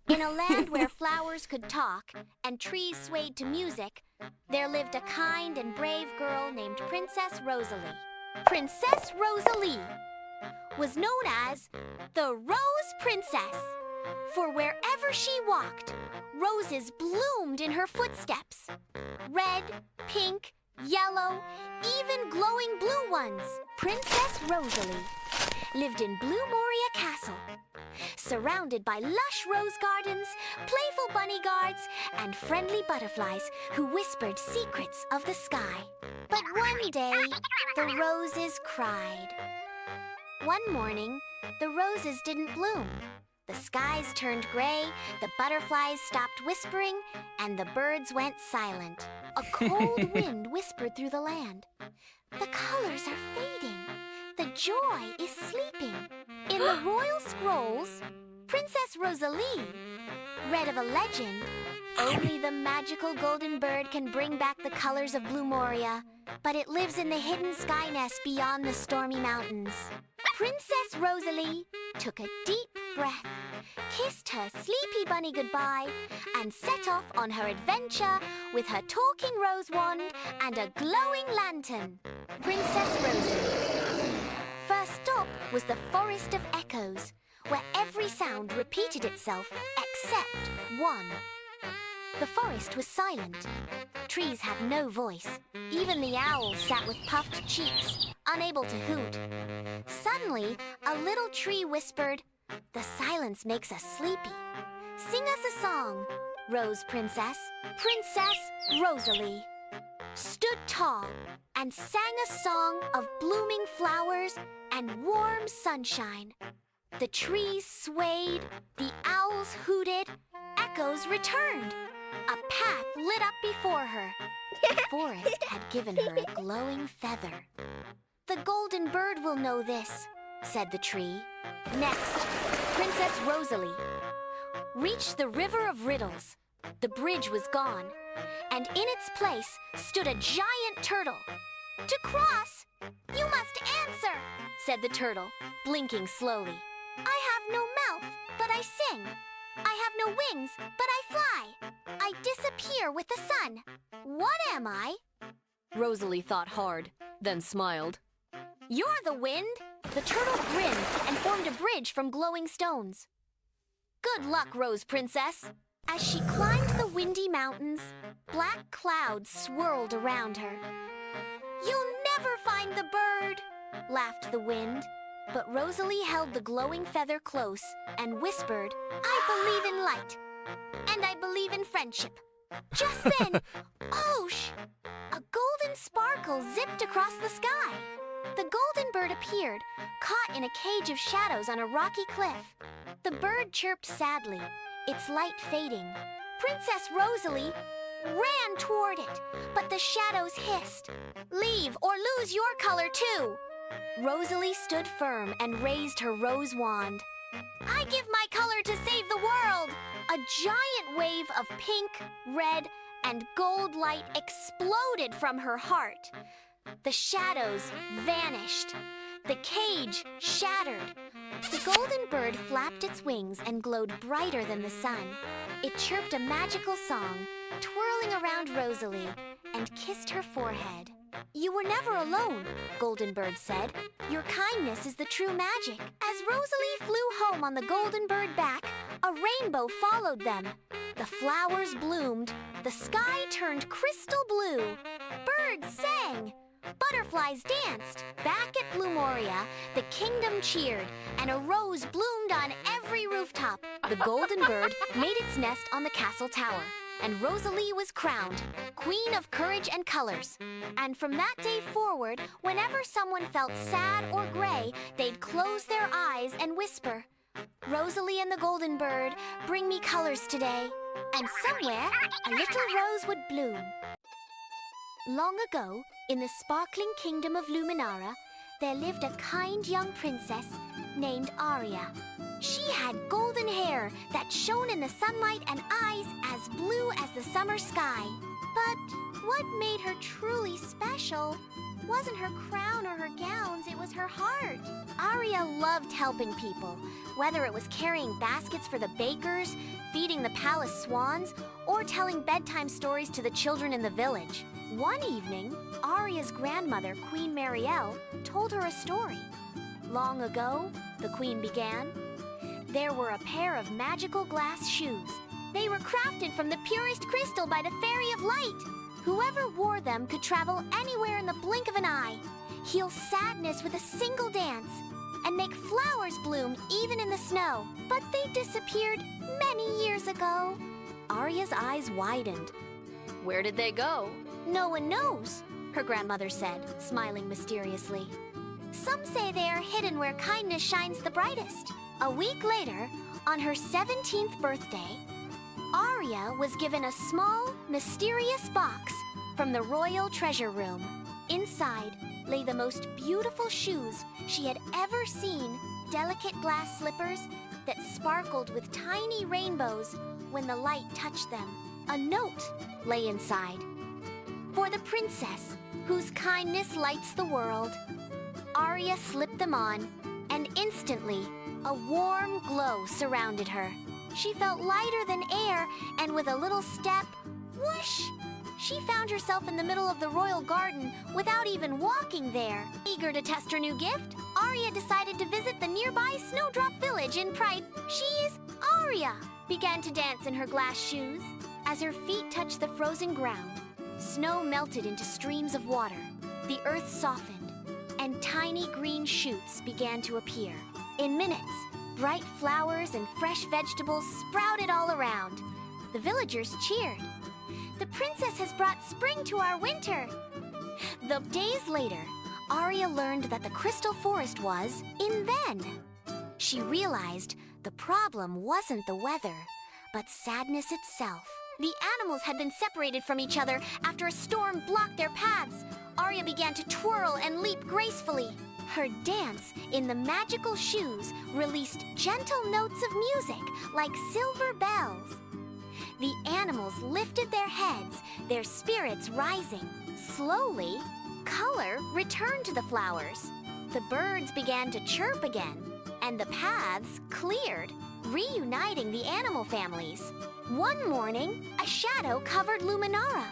In a land where flowers could talk and trees swayed to music, there lived a kind and brave girl named Princess Rosalie. Princess Rosalie was known as the Rose Princess, for wherever she walked, roses bloomed in her footsteps. Red, pink, yellow, even glowing blue ones. Princess Rosalie lived in Blue Moria Castle, surrounded by lush rose gardens, playful bunny guards, and friendly butterflies who whispered secrets of the sky. But one day, the roses cried. One morning, the roses didn't bloom. The skies turned gray, the butterflies stopped whispering, and the birds went silent. A cold wind whispered through the land. The colors are fading. The joy is sleeping. In the royal scrolls, Princess Rosalie read of a legend. Only the magical golden bird can bring back the colors of Blue Moria, but it lives in the hidden sky nest beyond the stormy mountains. Princess Rosalie took a deep breath, kissed her sleepy bunny goodbye, and set off on her adventure with her talking rose wand and a glowing lantern. Princess Rosalie. First stop was the Forest of Echoes, where every sound repeated itself except one. The forest was silent. Trees had no voice. Even the owls sat with puffed cheeks, unable to hoot. Suddenly, a little tree whispered, "The silence makes us sleepy. Sing us a song, Rose Princess." Princess Rosalie stood tall and sang a song of blooming flowers and warm sunshine. The trees swayed, the owls hooted, echoes returned. A path lit up before her. The forest had given her a glowing feather. "The golden bird will know this," said the tree. Next, Princess Rosalie reached the River of Riddles. The bridge was gone, and in its place stood a giant turtle. "To cross, you must answer," said the turtle, blinking slowly. "I have no mouth, but I sing. I have no wings, but I fly. I disappear with the sun. What am I?" Rosalie thought hard, then smiled. "You're the wind." The turtle grinned and formed a bridge from glowing stones. "Good luck, Rose Princess." As she climbed the windy mountains, black clouds swirled around her. "You'll never find the bird," laughed the wind. But Rosalie held the glowing feather close and whispered, "I believe in light, and I believe in friendship." Just then, oosh! A golden sparkle zipped across the sky. The golden bird appeared, caught in a cage of shadows on a rocky cliff. The bird chirped sadly, its light fading. Princess Rosalie ran toward it, but the shadows hissed, "Leave or lose your color too." Rosalie stood firm and raised her rose wand. "I give my color to save the world!" A giant wave of pink, red, and gold light exploded from her heart. The shadows vanished. The cage shattered. The golden bird flapped its wings and glowed brighter than the sun. It chirped a magical song, twirling around Rosalie, and kissed her forehead. "You were never alone," Golden Bird said. "Your kindness is the true magic." As Rosalie flew home on the Golden Bird back, a rainbow followed them. The flowers bloomed, the sky turned crystal blue. Birds sang, butterflies danced. Back at Blue Moria, the kingdom cheered, and a rose bloomed on every rooftop. The Golden Bird made its nest on the castle tower, and Rosalie was crowned Queen of Courage and Colors. And from that day forward, whenever someone felt sad or gray, they'd close their eyes and whisper, "Rosalie and the Golden Bird, bring me colors today." And somewhere, a little rose would bloom. Long ago, in the sparkling kingdom of Luminara, there lived a kind young princess named Aria. She had golden hair that shone in the sunlight and eyes as blue as the summer sky. But What made her truly special wasn't her crown or her gowns, it was her heart. Aria loved helping people, whether it was carrying baskets for the bakers, feeding the palace swans, or telling bedtime stories to the children in the village. One evening, Aria's grandmother, Queen Marielle, told her a story. Long ago, the queen began, there were a pair of magical glass shoes. They were crafted from the purest crystal by the Fairy of Light. Whoever wore them could travel anywhere in the blink of an eye, heal sadness with a single dance, and make flowers bloom even in the snow. But they disappeared many years ago. Aria's eyes widened. Where did they go? No one knows, her grandmother said, smiling mysteriously. Some say they are hidden where kindness shines the brightest. A week later, on her 17th birthday, Aria was given a small, mysterious box from the royal treasure room. Inside lay the most beautiful shoes she had ever seen, delicate glass slippers that sparkled with tiny rainbows when the light touched them. A note lay inside. For the princess, whose kindness lights the world. Aria slipped them on, and instantly, a warm glow surrounded her. She felt lighter than air, and with a little step, whoosh! She found herself in the middle of the royal garden without even walking there. Eager to test her new gift, Aria decided to visit the nearby Snowdrop Village in pride. She is Aria! Began to dance in her glass shoes. As her feet touched the frozen ground, snow melted into streams of water. The earth softened, and tiny green shoots began to appear. In minutes, bright flowers and fresh vegetables sprouted all around. The villagers cheered. The princess has brought spring to our winter. The days later, Aria learned that the crystal forest was in then. She realized the problem wasn't the weather, but sadness itself. The animals had been separated from each other after a storm blocked their paths. Aria began to twirl and leap gracefully. Her dance in the magical shoes released gentle notes of music like silver bells. The animals lifted their heads, their spirits rising. Slowly, color returned to the flowers. The birds began to chirp again, and the paths cleared, reuniting the animal families. One morning, a shadow covered Luminara.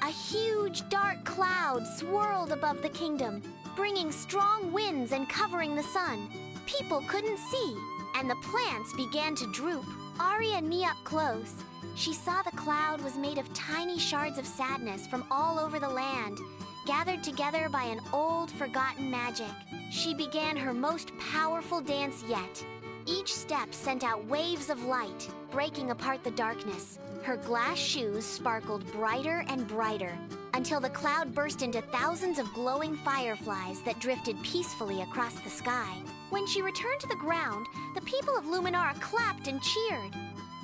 A huge dark cloud swirled above the kingdom, bringing strong winds and covering the sun. People couldn't see, and the plants began to droop. Aria knee up close. She saw the cloud was made of tiny shards of sadness from all over the land, gathered together by an old, forgotten magic. She began her most powerful dance yet. Each step sent out waves of light, breaking apart the darkness. Her glass shoes sparkled brighter and brighter, until the cloud burst into thousands of glowing fireflies that drifted peacefully across the sky. When she returned to the ground, the people of Luminara clapped and cheered.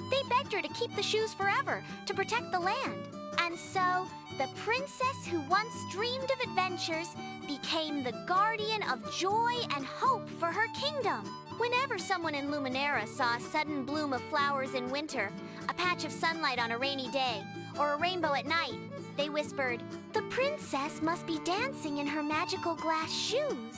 They begged her to keep the shoes forever, to protect the land. And so, the princess who once dreamed of adventures became the guardian of joy and hope for her kingdom. Whenever someone in Luminara saw a sudden bloom of flowers in winter, a patch of sunlight on a rainy day, or a rainbow at night, they whispered, "The princess must be dancing in her magical glass shoes."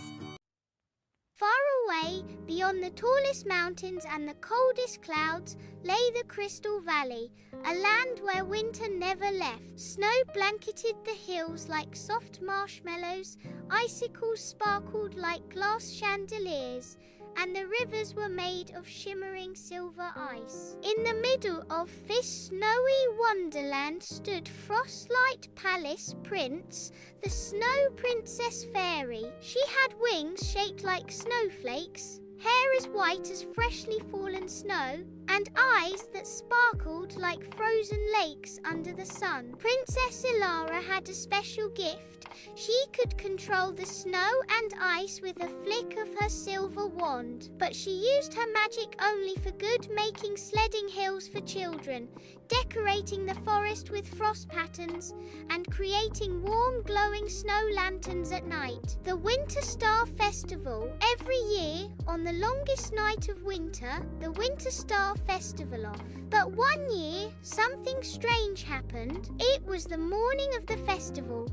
Far away, beyond the tallest mountains and the coldest clouds, lay the Crystal Valley, a land where winter never left. Snow blanketed the hills like soft marshmallows, icicles sparkled like glass chandeliers, and the rivers were made of shimmering silver ice. In the middle of this snowy wonderland stood Frostlight Palace Prince, the Snow Princess Fairy. She had wings shaped like snowflakes, hair as white as freshly fallen snow, and eyes that sparkled like frozen lakes under the sun. Princess Ilara had a special gift. She could control the snow and ice with a flick of her silver wand. But she used her magic only for good, making sledding hills for children, decorating the forest with frost patterns, and creating warm, glowing snow lanterns at night. The Winter Star Festival. Every year, on the longest night of winter, the Winter Star festival off. But one year, something strange happened. It was the morning of the festival,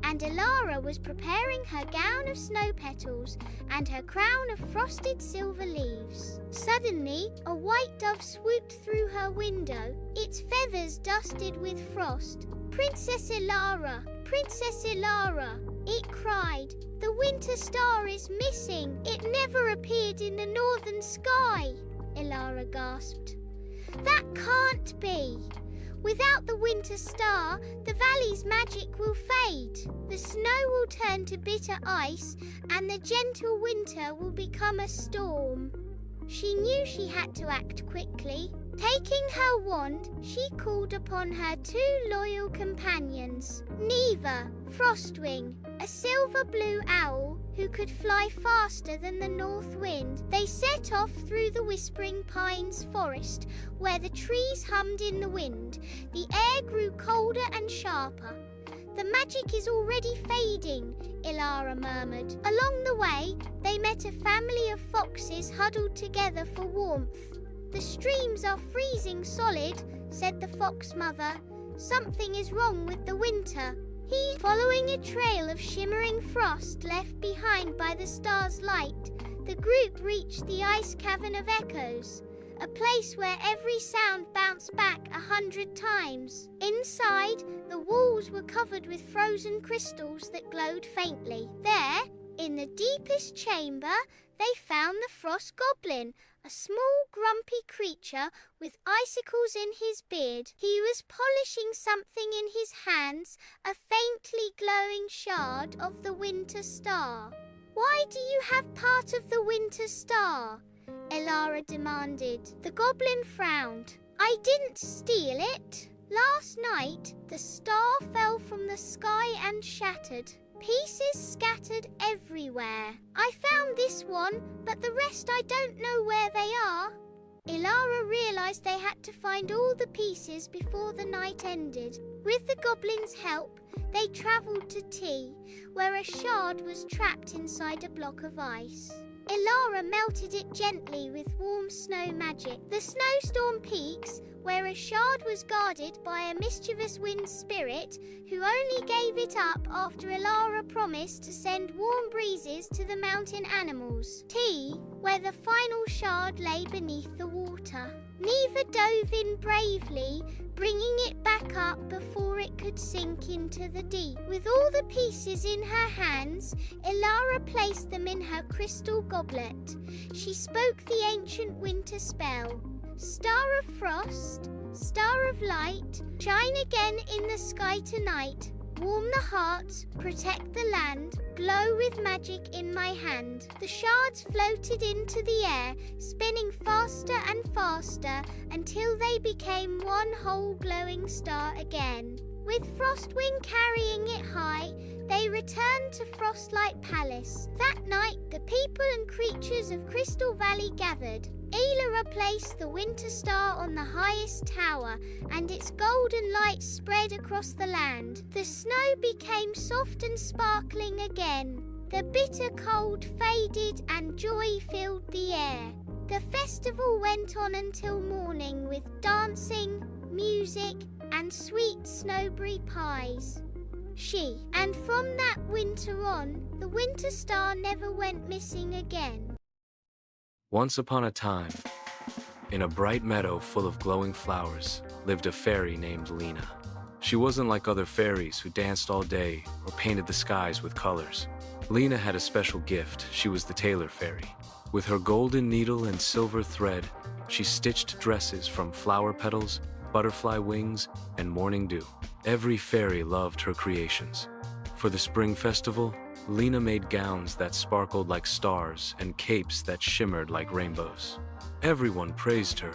and Alara was preparing her gown of snow petals and her crown of frosted silver leaves. Suddenly, a white dove swooped through her window, its feathers dusted with frost. "Princess Alara! Princess Alara!" it cried. "The winter star is missing. It never appeared in the northern sky." Alara gasped. "That can't be. Without the winter star, the valley's magic will fade. The snow will turn to bitter ice, and the gentle winter will become a storm." She knew she had to act quickly. Taking her wand, she called upon her two loyal companions, Neva, Frostwing, a silver-blue owl who could fly faster than the north wind. They set off through the Whispering Pines forest, where the trees hummed in the wind. The air grew colder and sharper. "The magic is already fading," Alara murmured. Along the way, they met a family of foxes huddled together for warmth. "The streams are freezing solid," said the fox mother. "Something is wrong with the winter." Following a trail of shimmering frost left behind by the star's light, the group reached the ice cavern of echoes, a place where every sound bounced back 100 times. Inside, the walls were covered with frozen crystals that glowed faintly. There, in the deepest chamber, they found the Frost Goblin, a small, grumpy creature with icicles in his beard. He was polishing something in his hands, a faintly glowing shard of the winter star. "Why do you have part of the winter star?" Alara demanded. The goblin frowned. "I didn't steal it. Last night, the star fell from the sky and shattered. Pieces scattered everywhere. I found this one, but the rest I don't know where they are." Alara realized they had to find all the pieces before the night ended. With the goblin's help, they traveled to Tea, where a shard was trapped inside a block of ice. Alara melted it gently with warm snow magic. The snowstorm peaks, where a shard was guarded by a mischievous wind spirit who only gave it up after Alara promised to send warm breezes to the mountain animals. Tea, where the final shard lay beneath the water. Neva dove in bravely, bringing it back up before it could sink into the deep. With all the pieces in her hands, Alara placed them in her crystal goblet. She spoke the ancient winter spell. "Star of frost, star of light, shine again in the sky tonight. Warm the heart, protect the land, glow with magic in my hand." The shards floated into the air, spinning faster and faster until they became one whole glowing star again. With Frostwing carrying it high, they returned to Frostlight Palace. That night, the people and creatures of Crystal Valley gathered. Alara placed the winter star on the highest tower, and its golden light spread across the land. The snow became soft and sparkling again. The bitter cold faded and joy filled the air. The festival went on until morning with dancing, music, and sweet snowberry pies. And from that winter on, the winter star never went missing again. Once upon a time, in a bright meadow full of glowing flowers, lived a fairy named Lena. She wasn't like other fairies who danced all day or painted the skies with colors. Lena had a special gift. She was the tailor fairy. With her golden needle and silver thread, she stitched dresses from flower petals, butterfly wings, and morning dew. Every fairy loved her creations. For the spring festival, Lena made gowns that sparkled like stars and capes that shimmered like rainbows. Everyone praised her,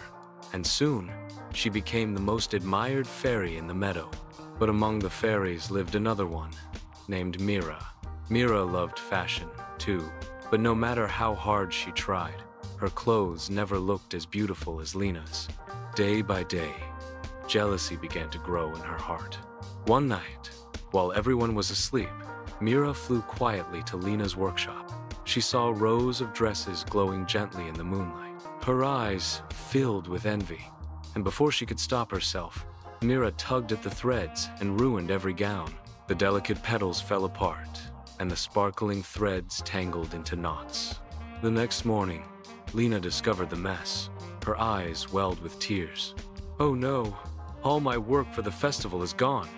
and soon she became the most admired fairy in the meadow. But among the fairies lived another one, named Mira. Mira loved fashion, too, but no matter how hard she tried, her clothes never looked as beautiful as Lena's. Day by day, jealousy began to grow in her heart. One night, while everyone was asleep, Mira flew quietly to Lena's workshop. She saw rows of dresses glowing gently in the moonlight. Her eyes filled with envy, and before she could stop herself, Mira tugged at the threads and ruined every gown. The delicate petals fell apart, and the sparkling threads tangled into knots. The next morning, Lena discovered the mess. Her eyes welled with tears. "Oh no, all my work for the festival is gone."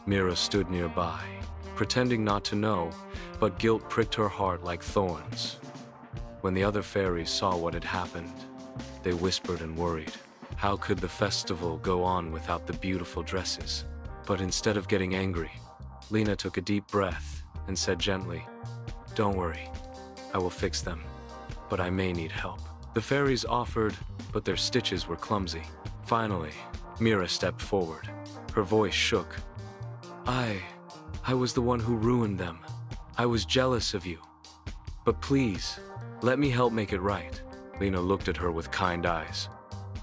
Mira stood nearby, pretending not to know, but guilt pricked her heart like thorns. When the other fairies saw what had happened, they whispered and worried. How could the festival go on without the beautiful dresses? But instead of getting angry, Lena took a deep breath and said gently, "Don't worry, I will fix them, but I may need help." The fairies offered, but their stitches were clumsy. Finally, Mira stepped forward. Her voice shook. I was the one who ruined them. I was jealous of you. But please, let me help make it right." Lena looked at her with kind eyes.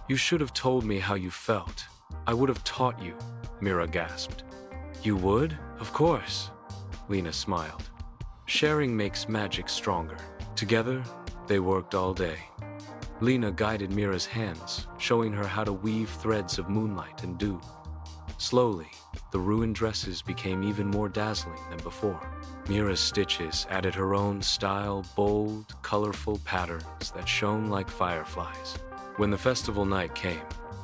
"You should have told me how you felt. I would have taught you," Mira gasped. "You would? Of course." Lena smiled. Sharing makes magic stronger. Together, they worked all day. Lena guided Mira's hands, showing her how to weave threads of moonlight and dew. Slowly, the ruined dresses became even more dazzling than before. Mira's stitches added her own style, bold, colorful patterns that shone like fireflies. When the festival night came,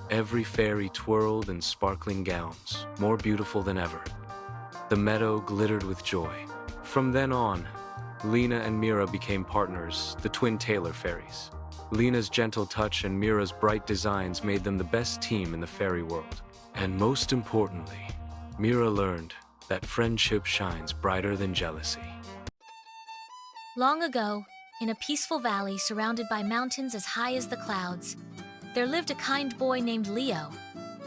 every fairy twirled in sparkling gowns, more beautiful than ever. The meadow glittered with joy. From then on, Lena and Mira became partners, the twin tailor fairies. Lena's gentle touch and Mira's bright designs made them the best team in the fairy world. And most importantly, Mira learned that friendship shines brighter than jealousy. Long ago, in a peaceful valley surrounded by mountains as high as the clouds, there lived a kind boy named Leo.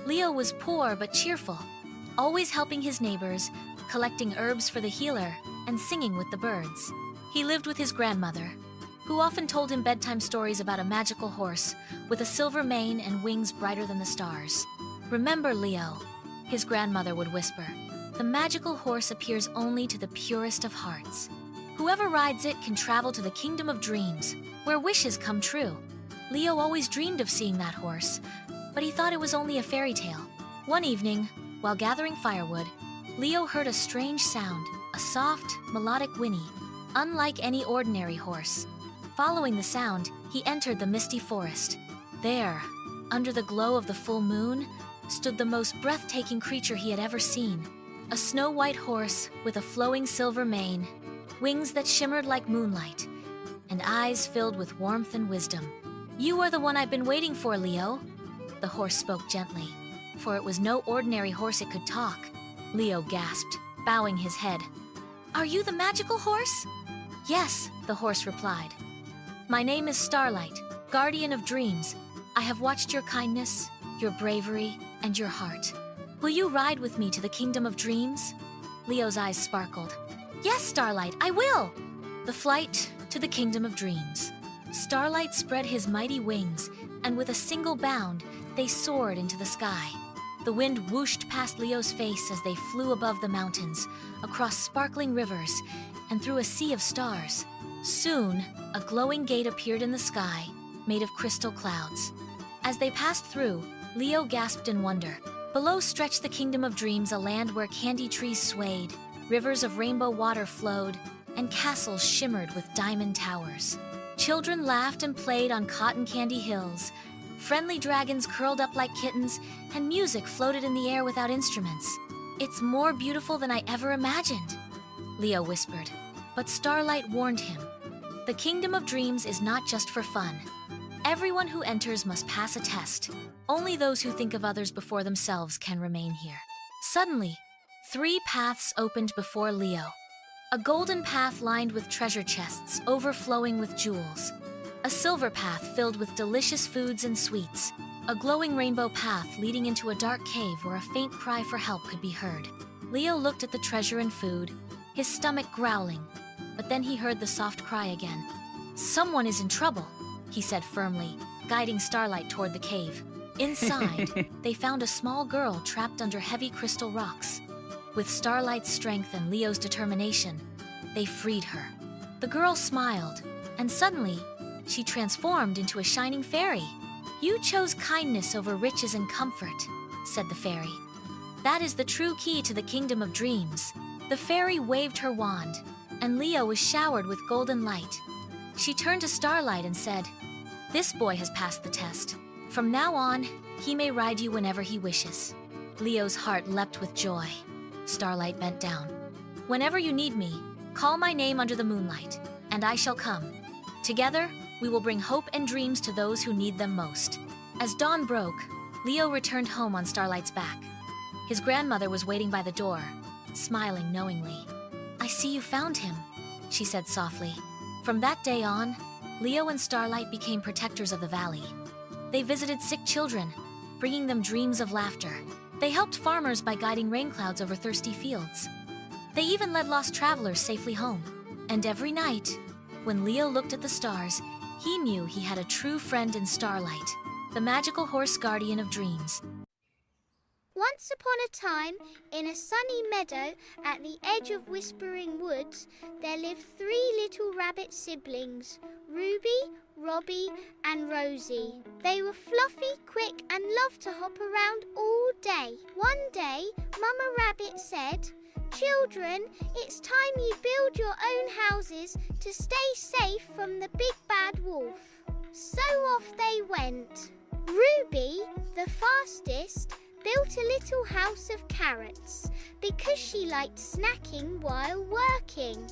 Leo was poor but cheerful, always helping his neighbors, collecting herbs for the healer, and singing with the birds. He lived with his grandmother, who often told him bedtime stories about a magical horse with a silver mane and wings brighter than the stars. "Remember, Leo," his grandmother would whisper, "the magical horse appears only to the purest of hearts. Whoever rides it can travel to the kingdom of dreams, where wishes come true." Leo always dreamed of seeing that horse, but he thought it was only a fairy tale. One evening, while gathering firewood, Leo heard a strange sound, a soft, melodic whinny, unlike any ordinary horse. Following the sound, he entered the misty forest. There, under the glow of the full moon, stood the most breathtaking creature he had ever seen. A snow-white horse with a flowing silver mane, wings that shimmered like moonlight, and eyes filled with warmth and wisdom. "You are the one I've been waiting for, Leo," the horse spoke gently, for it was no ordinary horse. It could talk. Leo gasped, bowing his head. "Are you the magical horse?" "Yes," the horse replied. "My name is Starlight, guardian of dreams. I have watched your kindness, your bravery, and your heart. Will you ride with me to the kingdom of dreams?" Leo's eyes sparkled. "Yes, Starlight, I will!" The flight to the kingdom of dreams. Starlight spread his mighty wings, and with a single bound, they soared into the sky. The wind whooshed past Leo's face as they flew above the mountains, across sparkling rivers, and through a sea of stars. Soon, a glowing gate appeared in the sky, made of crystal clouds. As they passed through, Leo gasped in wonder. Below stretched the kingdom of dreams, a land where candy trees swayed, rivers of rainbow water flowed, and castles shimmered with diamond towers. Children laughed and played on cotton candy hills. Friendly dragons curled up like kittens, and music floated in the air without instruments. "It's more beautiful than I ever imagined," Leo whispered. But Starlight warned him. "The kingdom of dreams is not just for fun. Everyone who enters must pass a test. Only those who think of others before themselves can remain here." Suddenly, 3 paths opened before Leo. A golden path lined with treasure chests overflowing with jewels. A silver path filled with delicious foods and sweets. A glowing rainbow path leading into a dark cave where a faint cry for help could be heard. Leo looked at the treasure and food, his stomach growling, but then he heard the soft cry again. "Someone is in trouble," he said firmly, guiding Starlight toward the cave. Inside, they found a small girl trapped under heavy crystal rocks. With Starlight's strength and Leo's determination, they freed her. The girl smiled, and suddenly, she transformed into a shining fairy. "You chose kindness over riches and comfort," said the fairy. "That is the true key to the kingdom of dreams." The fairy waved her wand, and Leo was showered with golden light. She turned to Starlight and said, "This boy has passed the test. From now on, he may ride you whenever he wishes." Leo's heart leapt with joy. Starlight bent down. "Whenever you need me, call my name under the moonlight, and I shall come. Together, we will bring hope and dreams to those who need them most." As dawn broke, Leo returned home on Starlight's back. His grandmother was waiting by the door, smiling knowingly. "I see you found him," she said softly. From that day on, Leo and Starlight became protectors of the valley. They visited sick children, bringing them dreams of laughter. They helped farmers by guiding rain clouds over thirsty fields. They even led lost travelers safely home. And every night, when Leo looked at the stars, he knew he had a true friend in Starlight, the magical horse guardian of dreams. Once upon a time, in a sunny meadow at the edge of Whispering Woods, there lived 3 little rabbit siblings, Ruby, Robbie, and Rosie. They were fluffy, quick, and loved to hop around all day. One day, Mama Rabbit said, "Children, it's time you build your own houses to stay safe from the big bad wolf." So off they went. Ruby, the fastest, built a little house of carrots because she liked snacking while working.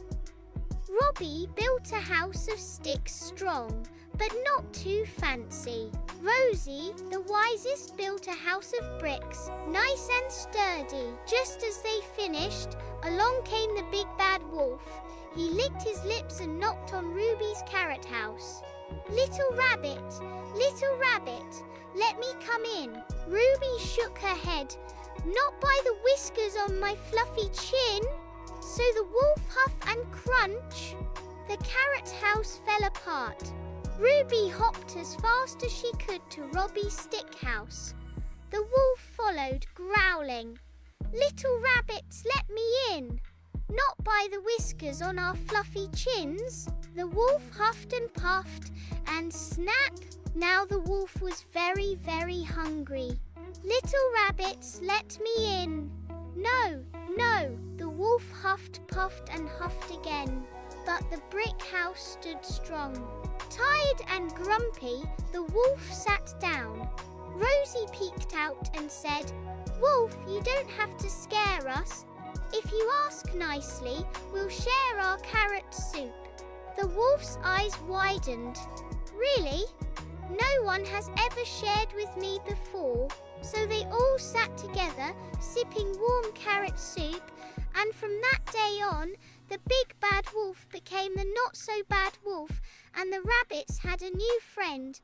Robbie built a house of sticks strong, but not too fancy. Rosie, the wisest, built a house of bricks, nice and sturdy. Just as they finished, along came the big bad wolf. He licked his lips and knocked on Ruby's carrot house. Little rabbit, let me come in." Ruby shook her head. "Not by the whiskers on my fluffy chin." So the wolf huffed and crunch. The carrot house fell apart. Ruby hopped as fast as she could to Robbie's stick house. The wolf followed, growling. "Little rabbits, let me in. Not by the whiskers on our fluffy chins." The wolf huffed and puffed, and snap! Now the wolf was very, very hungry. "Little rabbits, let me in." No, the wolf huffed, puffed, and huffed again. But the brick house stood strong. Tired and grumpy, the wolf sat down. Rosie peeked out and said, "Wolf, you don't have to scare us. If you ask nicely, we'll share our carrot soup." The wolf's eyes widened. "Really? No one has ever shared with me before." So they all sat together, sipping warm carrot soup, and from that day on, the big bad wolf became the not-so-bad wolf, and the rabbits had a new friend,